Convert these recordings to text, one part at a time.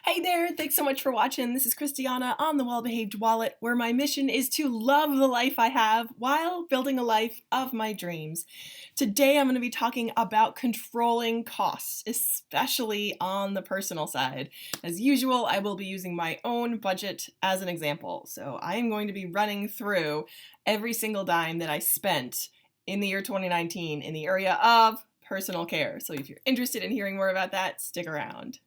Hey there, thanks so much for watching. This is Christiana on The Well-Behaved Wallet, where my mission is to love the life I have while building a life of my dreams. Today I'm going to be talking about controlling costs, especially on the personal side. As usual, I will be using my own budget as an example. So I am going to be running through every single dime that I spent in the year 2019 in the area of personal care. So if you're interested in hearing more about that, stick around.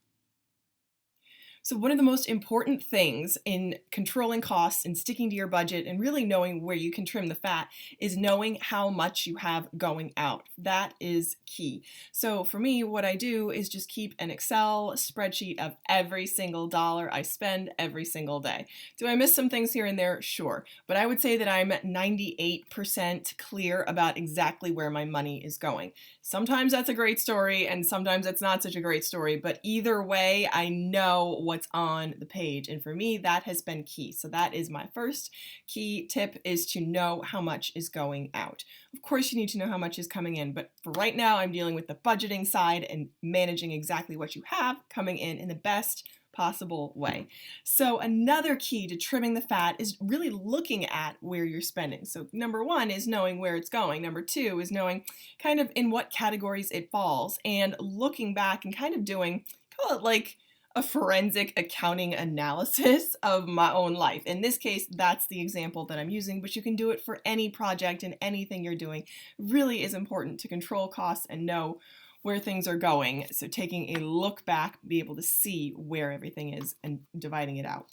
So one of the most important things in controlling costs and sticking to your budget and really knowing where you can trim the fat is knowing how much you have going out. That is key. So for me, what I do is just keep an Excel spreadsheet of every single dollar I spend every single day. Do I miss some things here and there? Sure. But I would say that I'm 98% clear about exactly where my money is going. Sometimes that's a great story and sometimes it's not such a great story, but either way, I know what's on the page. And for me, that has been key. So that is my first key tip, is to know how much is going out. Of course, you need to know how much is coming in, but for right now, I'm dealing with the budgeting side and managing exactly what you have coming in the best possible way. So another key to trimming the fat is really looking at where you're spending. So number one is knowing where it's going. Number two is knowing kind of in what categories it falls and looking back and kind of doing, call it like a forensic accounting analysis of my own life. In this case, that's the example that I'm using, but you can do it for any project and anything you're doing. It really is important to control costs and know where things are going. So taking a look back, be able to see where everything is and dividing it out.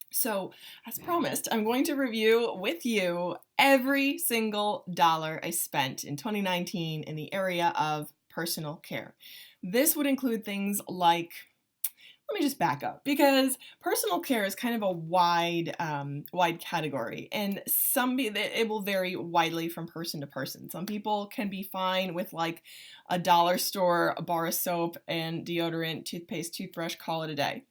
So as promised, I'm going to review with you every single dollar I spent in 2019 in the area of personal care. This would include things like, let me just back up, because personal care is kind of a wide category, and it will vary widely from person to person. Some people can be fine with like a dollar store, a bar of soap and deodorant, toothpaste, toothbrush, call it a day.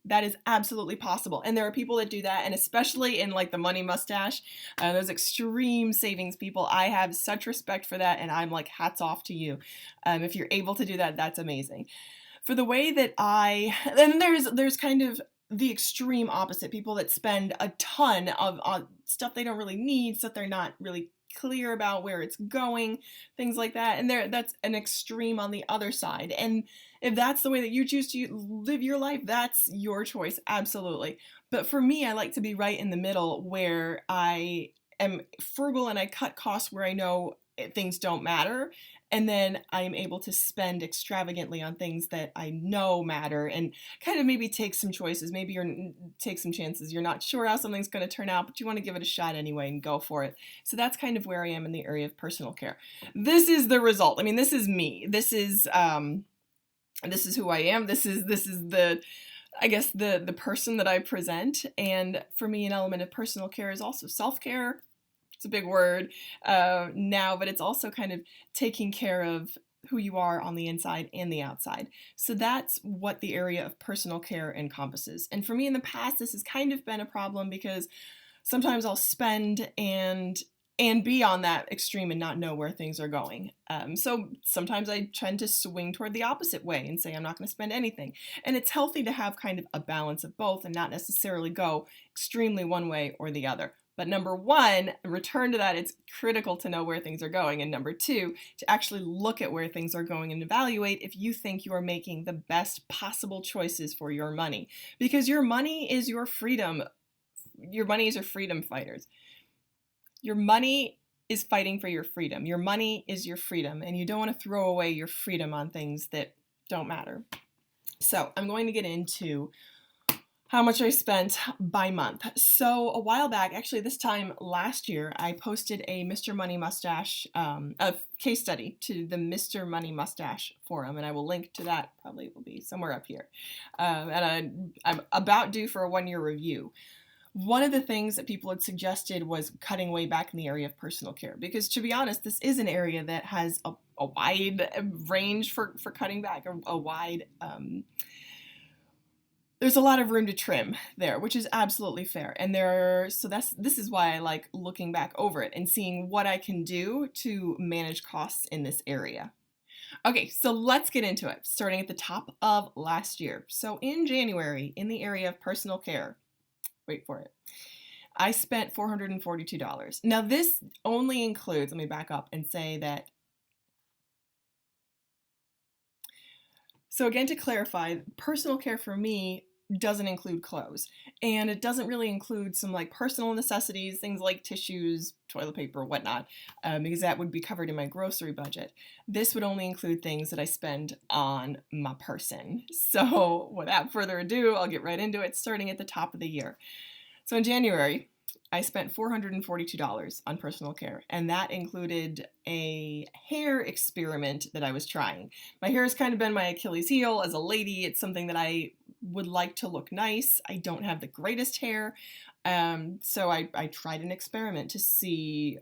That is absolutely possible. And there are people that do that, and especially in like the money mustache, those extreme savings people, I have such respect for that, and I'm like, hats off to you. If you're able to do that, that's amazing. For the way that then there's kind of the extreme opposite, people that spend a ton on stuff they don't really need, stuff they're not really clear about where it's going, things like that. And that's an extreme on the other side. And if that's the way that you choose to live your life, that's your choice, absolutely. But for me, I like to be right in the middle, where I am frugal and I cut costs where I know things don't matter, and then I'm able to spend extravagantly on things that I know matter, and kind of maybe take some choices. Maybe take some chances. You're not sure how something's going to turn out, but you want to give it a shot anyway and go for it. So that's kind of where I am in the area of personal care. This is the result. I mean, this is me. This is who I am. This is the, I guess, the person that I present. And for me, an element of personal care is also self-care. It's a big word now, but it's also kind of taking care of who you are on the inside and the outside. So that's what the area of personal care encompasses. And for me in the past, this has kind of been a problem, because sometimes I'll spend and be on that extreme and not know where things are going. So sometimes I tend to swing toward the opposite way and say I'm not going to spend anything. And it's healthy to have kind of a balance of both and not necessarily go extremely one way or the other. But number one, return to that, it's critical to know where things are going. And number two, to actually look at where things are going and evaluate if you think you are making the best possible choices for your money. Because your money is your freedom. Your money is your freedom fighters. Your money is fighting for your freedom. Your money is your freedom, and you don't want to throw away your freedom on things that don't matter. So I'm going to get into how much I spent by month. So a while back, actually this time last year, I posted a Mr. Money Mustache a case study to the Mr. Money Mustache forum, and I will link to that. Probably it will be somewhere up here. And I'm about due for a 1-year review. One of the things that people had suggested was cutting way back in the area of personal care, because to be honest, this is an area that has a wide range for cutting back, a wide there's a lot of room to trim there, which is absolutely fair. And this is why I like looking back over it and seeing what I can do to manage costs in this area. Okay, so let's get into it, starting at the top of last year. So in January, in the area of personal care, wait for it, I spent $442. Now this only includes, let me back up and say that, so again, to clarify, personal care for me doesn't include clothes, and it doesn't really include some like personal necessities, things like tissues, toilet paper, whatnot, because that would be covered in my grocery budget. This would only include things that I spend on my person. So without further ado, I'll get right into it, starting at the top of the year. So in January, I spent $442 on personal care, and that included a hair experiment that I was trying. My hair has kind of been my Achilles heel as a lady. It's something that I would like to look nice. I don't have the greatest hair, so I tried an experiment to see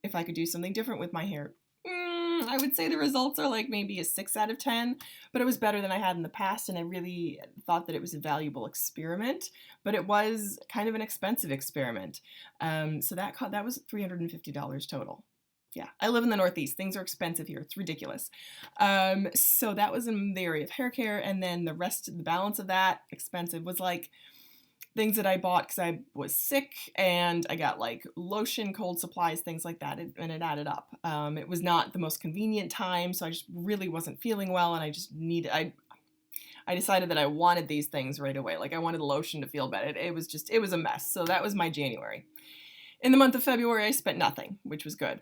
if I could do something different with my hair. I would say the results are like maybe a 6 out of 10, but it was better than I had in the past, and I really thought that it was a valuable experiment, but it was kind of an expensive experiment. So that was $350 total. Yeah, I live in the Northeast. Things are expensive here. It's ridiculous. So that was in the area of hair care, and then the balance of that expensive was like things that I bought because I was sick, and I got like lotion, cold supplies, things like that, and it added up. It was not the most convenient time, so I just really wasn't feeling well, and I decided that I wanted these things right away. Like I wanted lotion to feel better. It was a mess. So that was my January. In the month of February, I spent nothing, which was good.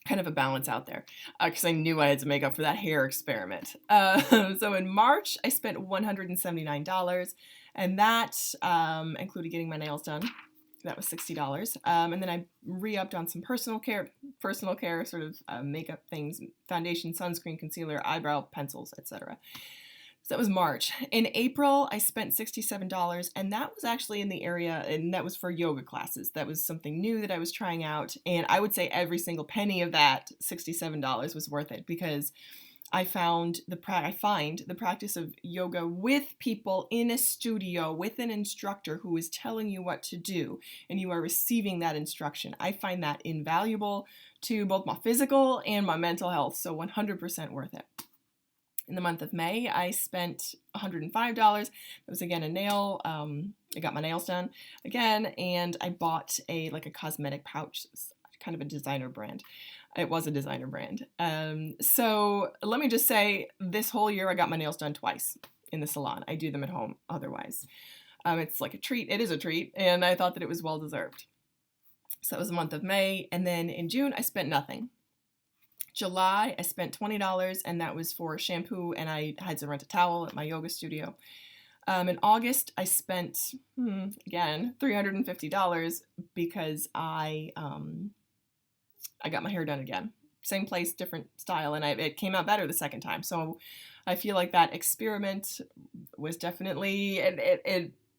Kind of a balance out there, because I knew I had to make up for that hair experiment. So in March, I spent $179, and that included getting my nails done. That was $60. And then I re-upped on some personal care sort of makeup things, foundation, sunscreen, concealer, eyebrow pencils, etc. So that was March. In April, I spent $67, and that was actually in the area, and that was for yoga classes. That was something new that I was trying out, and I would say every single penny of that $67 was worth it, because I find the practice of yoga with people in a studio with an instructor who is telling you what to do, and you are receiving that instruction. I find that invaluable to both my physical and my mental health, so 100% worth it. In the month of May, I spent $105. It was again a nail. I got my nails done again, and I bought a cosmetic pouch, kind of a designer brand. It was a designer brand. So let me just say, this whole year I got my nails done twice in the salon. I do them at home otherwise. It's like a treat. It is a treat, and I thought that it was well deserved. So that was the month of May, and then in June I spent nothing. July, I spent $20, and that was for shampoo, and I had to rent a towel at my yoga studio. In August, I spent, again, $350 because I got my hair done again. Same place, different style, and it came out better the second time. So I feel like that experiment was definitely,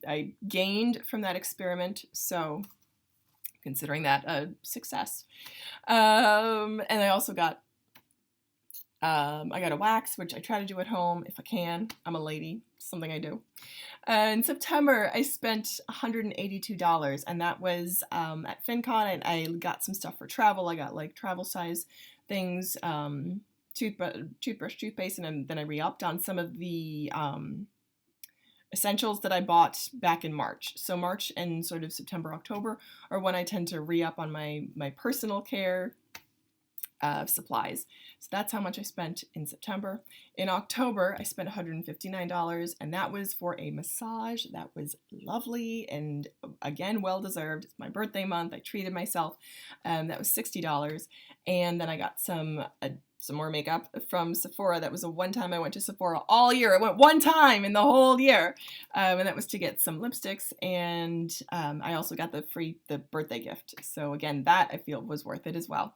I gained from that experiment, so considering that a success. And I also got I got a wax, which I try to do at home if I can. I'm a lady, something I do. In September, I spent $182, and that was at FinCon, and I got some stuff for travel. I got like travel size things, toothbrush, toothpaste, and then I re-upped on some of the essentials that I bought back in March. So March and sort of September, October are when I tend to re-up on my personal care supplies. So that's how much I spent in September. In October, I spent $159, and that was for a massage. That was lovely and, again, well-deserved. It's my birthday month. I treated myself. That was $60. And then I got some more makeup from Sephora. That was a one time I went to Sephora all year. I went one time in the whole year. And that was to get some lipsticks, and I also got the birthday gift. So again, that I feel was worth it as well.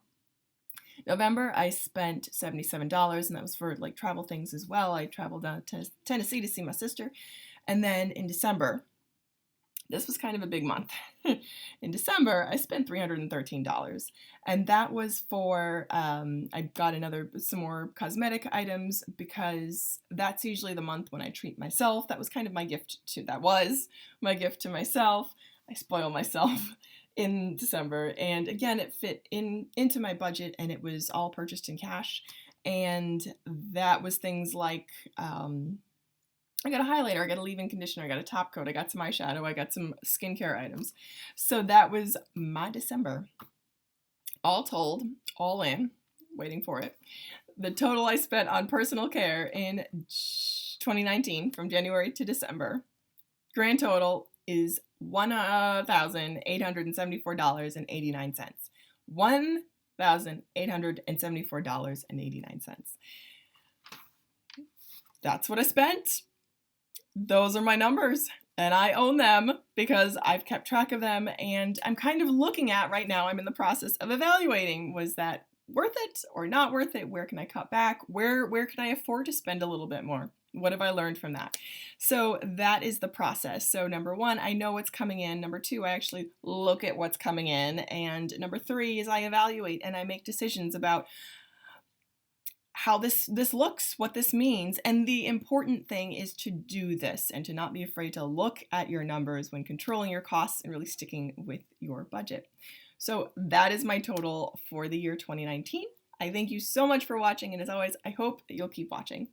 November, I spent $77, and that was for like travel things as well. I traveled down to Tennessee to see my sister. And then in December, this was kind of a big month. In December, I spent $313, and that was for, I got some more cosmetic items, because that's usually the month when I treat myself. That was my gift to myself. I spoil myself in December, and again, it fit into my budget, and it was all purchased in cash, And that was things like I got a highlighter, I got a leave-in conditioner, I got a top coat, I got some eyeshadow, I got some skincare items. So that was my December. All told, all in, waiting for it. The total I spent on personal care in 2019 from January to December, grand total is $1,874.89. $1,874.89. That's what I spent. Those are my numbers, and I own them because I've kept track of them, and I'm kind of looking at right now, I'm in the process of evaluating, was that worth it or not worth it? Where can I cut back? Where can I afford to spend a little bit more? What have I learned from that? So that is the process. So number one, I know what's coming in. Number two, I actually look at what's coming in. And number three is I evaluate and I make decisions about how this looks, what this means. And the important thing is to do this and to not be afraid to look at your numbers when controlling your costs and really sticking with your budget. So that is my total for the year 2019. I thank you so much for watching, and as always, I hope that you'll keep watching.